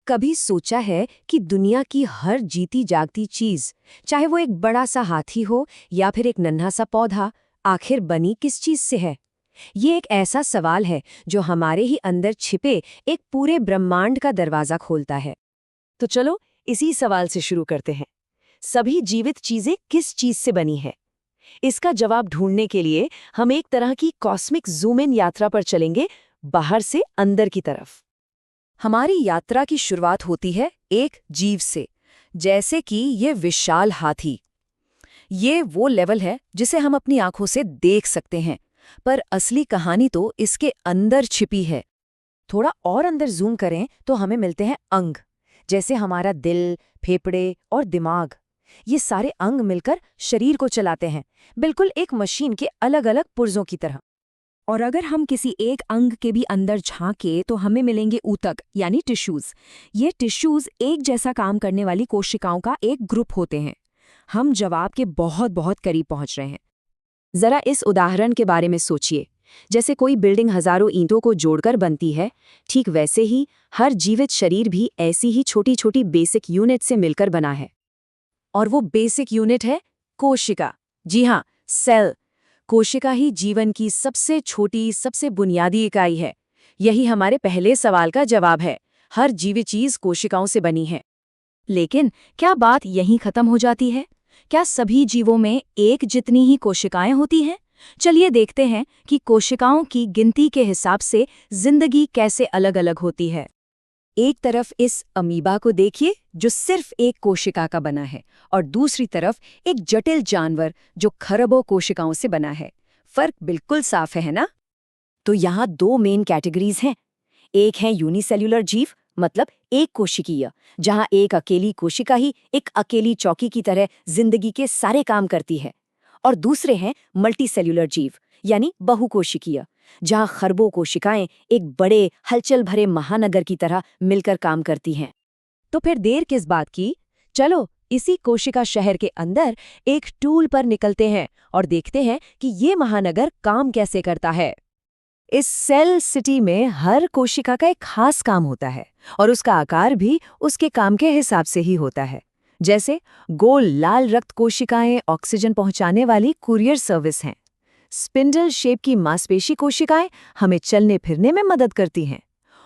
कभी सोचा है कि दुनिया की हर जीती जागती चीज, चाहे वो एक बड़ा सा हाथी हो या फिर एक नन्हा सा पौधा, आखिर बनी किस चीज से है? ये एक ऐसा सवाल है जो हमारे ही अंदर छिपे एक पूरे ब्रह्मांड का दरवाजा खोलता है। तो चलो इसी सवाल से शुरू करते हैं। सभी जीवित चीजें किस चीज से बनी है? इसका जवाब ढूंढने के लिए हम एक तरह की कॉस्मिक जूम इन यात्रा पर चलेंगे, बाहर से अंदर की तरफ। हमारी यात्रा की शुरुआत होती है एक जीव से, जैसे कि ये विशाल हाथी। ये वो लेवल है जिसे हम अपनी आंखों से देख सकते हैं, पर असली कहानी तो इसके अंदर छिपी है। थोड़ा और अंदर जूम करें तो हमें मिलते हैं अंग, जैसे हमारा दिल, फेफड़े और दिमाग। ये सारे अंग मिलकर शरीर को चलाते हैं, बिल्कुल एक मशीन के अलग-अलग पुर्जों की तरह। और अगर हम किसी एक अंग के भी अंदर झांके तो हमें मिलेंगे ऊतक यानी टिश्यूज। ये टिश्यूज एक जैसा काम करने वाली कोशिकाओं का एक ग्रुप होते हैं। हम जवाब के बहुत बहुत करीब पहुंच रहे हैं। जरा इस उदाहरण के बारे में सोचिए। जैसे कोई बिल्डिंग हजारों ईंटों को जोड़कर बनती है, ठीक वैसे ही हर जीवित शरीर भी ऐसी ही छोटी छोटी बेसिक यूनिट से मिलकर बना है। और वो बेसिक यूनिट है कोशिका। जी हाँ, सेल। कोशिका ही जीवन की सबसे छोटी, सबसे बुनियादी इकाई है। यही हमारे पहले सवाल का जवाब है। हर जीवित चीज कोशिकाओं से बनी है। लेकिन क्या बात यहीं खत्म हो जाती है? क्या सभी जीवों में एक जितनी ही कोशिकाएं होती हैं? चलिए देखते हैं कि कोशिकाओं की गिनती के हिसाब से जिंदगी कैसे अलग-अलग होती है। एक तरफ इस अमीबा को देखिए जो सिर्फ एक कोशिका का बना है, और दूसरी तरफ एक जटिल जानवर जो खरबों कोशिकाओं से बना है। फर्क बिल्कुल साफ है ना? तो यहाँ दो मेन कैटेगरीज हैं। एक है यूनिसेल्युलर जीव, मतलब एक कोशिकीय, जहाँ एक अकेली कोशिका ही एक अकेली चौकी की तरह जिंदगी के सारे काम करती है। और दूसरे हैं मल्टीसेल्युलर जीव, यानी बहुकोशिकीय, जहाँ खरबों कोशिकाएं एक बड़े हलचल भरे महानगर की तरह मिलकर काम करती हैं। तो फिर देर किस बात की? चलो इसी कोशिका शहर के अंदर एक टूल पर निकलते हैं और देखते हैं कि ये महानगर काम कैसे करता है। इस सेल सिटी में हर कोशिका का एक खास काम होता है, और उसका आकार भी उसके काम के हिसाब से ही होता है। जैसे गोल लाल रक्त कोशिकाएं ऑक्सीजन पहुंचाने वाली कुरियर सर्विस हैं। स्पिंडल शेप की मांसपेशी कोशिकाएं हमें चलने फिरने में मदद करती हैं।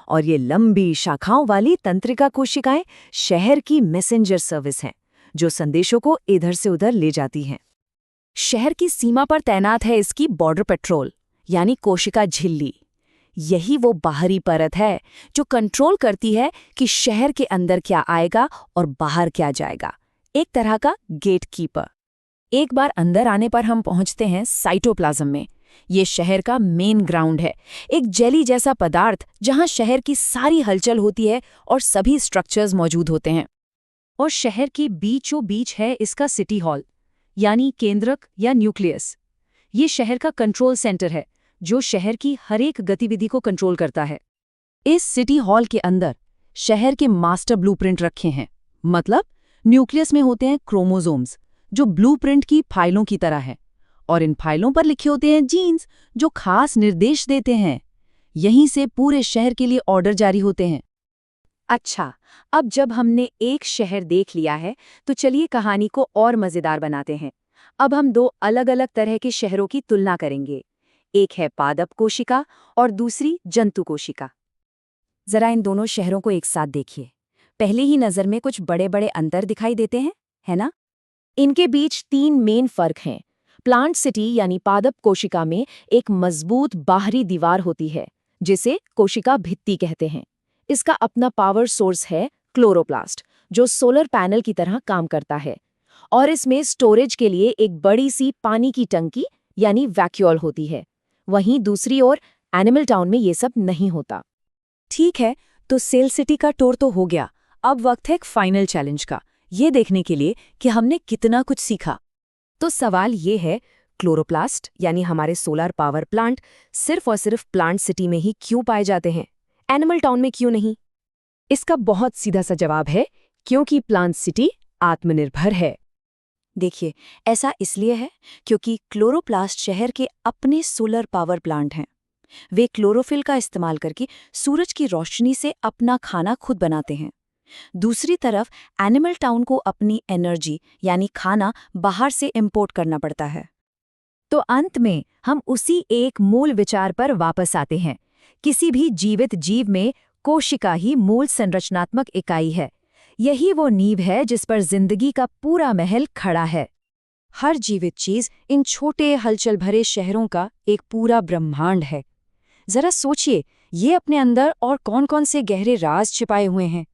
और ये लंबी शाखाओं वाली तंत्रिका कोशिकाएं शहर की मैसेंजर सर्विस हैं, जो संदेशों को इधर से उधर ले जाती हैं। शहर की सीमा पर तैनात है इसकी बॉर्डर पेट्रोल, यानी कोशिका झिल्ली। यही वो बाहरी परत है जो कंट्रोल करती है कि शहर के अंदर क्या आएगा और बाहर क्या जाएगा। एक तरह का गेट कीपर। एक बार अंदर आने पर हम पहुंचते हैं साइटोप्लाज्म में। ये शहर का मेन ग्राउंड है, एक जेली जैसा पदार्थ जहां शहर की सारी हलचल होती है और सभी स्ट्रक्चर्स मौजूद होते हैं। और शहर के बीचों बीच है इसका सिटी हॉल, यानी केंद्रक या न्यूक्लियस। ये शहर का कंट्रोल सेंटर है जो शहर की हर एक गतिविधि को कंट्रोल करता है। इस सिटी हॉल के अंदर शहर के मास्टर ब्लूप्रिंट रखे हैं। मतलब न्यूक्लियस में होते हैं क्रोमोसोम्स, जो ब्लूप्रिंट की फाइलों की तरह है, और इन फाइलों पर लिखे होते हैं जीन्स जो खास निर्देश देते हैं। यहीं से पूरे शहर के लिए ऑर्डर जारी होते हैं। अच्छा, अब जब हमने एक शहर देख लिया है, तो चलिए कहानी को और मजेदार बनाते हैं। अब हम दो अलग-अलग तरह के शहरों की तुलना करेंगे। एक है पादप कोशिका और दूसरी जंतु कोशिका। जरा इन दोनों शहरों को एक साथ देखिए। पहले ही नजर में कुछ बड़े-बड़े अंतर दिखाई देते हैं, है ना? इनके बीच तीन मेन फर्क हैं। प्लांट सिटी यानी पादप कोशिका में एक मजबूत बाहरी दीवार होती है, जिसे कोशिका भित्ति कहते हैं। इसका अपना पावर सोर्स है क्लोरोप्लास्ट, जो सोलर पैनल की तरह काम करता है। और इसमें स्टोरेज के लिए एक बड़ी सी पानी की टंकी यानी वैक्यूल होती है। वहीं दूसरी ओर एनिमल टाउन में ये सब नहीं होता। ठीक है, तो सेल सिटी का टूर तो हो गया। अब वक्त है एक फाइनल चैलेंज का, ये देखने के लिए कि हमने कितना कुछ सीखा। तो सवाल ये है, क्लोरोप्लास्ट यानी हमारे सोलर पावर प्लांट सिर्फ और सिर्फ प्लांट सिटी में ही क्यों पाए जाते हैं, एनिमल टाउन में क्यों नहीं? इसका बहुत सीधा सा जवाब है, क्योंकि प्लांट सिटी आत्मनिर्भर है। देखिए, ऐसा इसलिए है क्योंकि क्लोरोप्लास्ट शहर के अपने सोलर पावर प्लांट हैं। वे क्लोरोफिल का इस्तेमाल करके सूरज की रोशनी से अपना खाना खुद बनाते हैं। दूसरी तरफ एनिमल टाउन को अपनी एनर्जी यानी खाना बाहर से इंपोर्ट करना पड़ता है। तो अंत में हम उसी एक मूल विचार पर वापस आते हैं। किसी भी जीवित जीव में कोशिका ही मूल संरचनात्मक इकाई है। यही वो नींव है जिस पर जिंदगी का पूरा महल खड़ा है। हर जीवित चीज इन छोटे हलचल भरे शहरों का एक पूरा ब्रह्मांड है। जरा सोचिए, ये अपने अंदर और कौन-कौन से गहरे राज छिपाए हुए हैं।